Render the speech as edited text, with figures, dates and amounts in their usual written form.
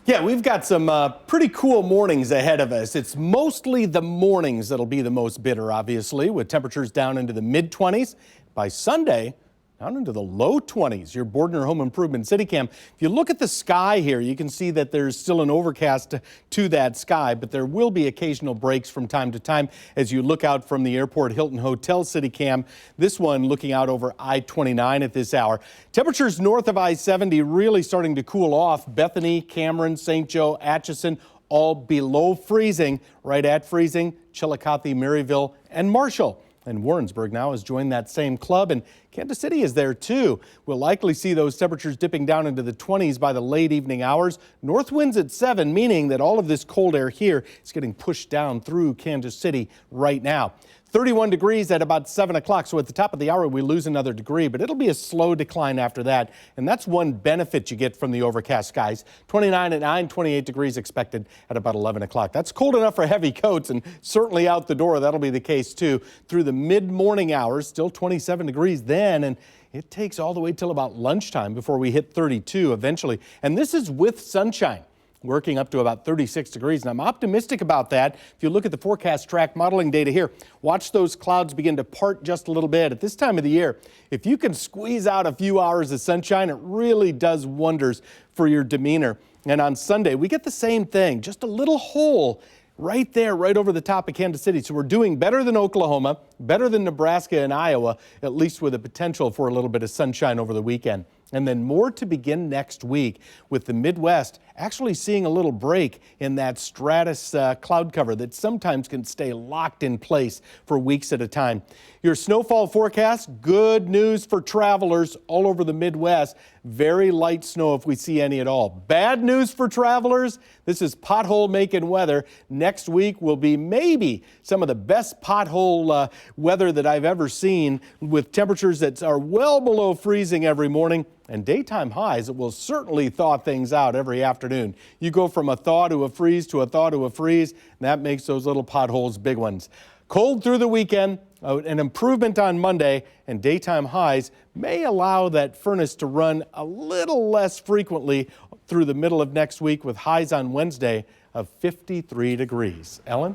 Yeah, we've got some pretty cool mornings ahead of us. It's mostly the mornings that'll be the most bitter, obviously, with temperatures down into the mid-20s. By Sunday, down into the low 20s. Your Bordner Home Improvement City Cam. If you look at the sky here, you can see that there's still an overcast to that sky, but there will be occasional breaks from time to time as you look out from the Airport Hilton Hotel City Cam. This one looking out over I-29 at this hour. Temperatures north of I-70 really starting to cool off. Bethany, Cameron, St. Joe, Atchison, all below freezing, right at freezing. Chillicothe, Maryville, and Marshall. And Warrensburg now has joined that same club, and Kansas City is there too. We'll likely see those temperatures dipping down into the 20s by the late evening hours. North winds at 7, meaning that all of this cold air here is getting pushed down through Kansas City right now. 31 degrees at about 7 o'clock, so at the top of the hour we lose another degree, but it'll be a slow decline after that, and that's one benefit you get from the overcast skies. 29 at 9, 28 degrees expected at about 11 o'clock. That's cold enough for heavy coats, and certainly out the door that'll be the case too. Through the mid-morning hours, still 27 degrees then, and it takes all the way till about lunchtime before we hit 32 eventually, and this is with sunshine. Working up to about 36 degrees, and I'm optimistic about that. If you look at the forecast track modeling data here, watch those clouds begin to part just a little bit. At this time of the year, if you can squeeze out a few hours of sunshine, it really does wonders for your demeanor. And on Sunday, we get the same thing, just a little hole right there, right over the top of Kansas City. So we're doing better than Oklahoma, better than Nebraska and Iowa, at least with the potential for a little bit of sunshine over the weekend. And then more to begin next week, with the Midwest actually seeing a little break in that stratus cloud cover that sometimes can stay locked in place for weeks at a time. Your snowfall forecast, good news for travelers all over the Midwest. Very light snow if we see any at all. Bad news for travelers, this is pothole making weather. Next week will be maybe some of the best pothole weather that I've ever seen, with temperatures that are well below freezing every morning and daytime highs that will certainly thaw things out every afternoon. You go from a thaw to a freeze to a thaw to a freeze, and that makes those little potholes big ones. Cold through the weekend, an improvement on Monday, and daytime highs may allow that furnace to run a little less frequently through the middle of next week, with highs on Wednesday of 53 degrees. Ellen?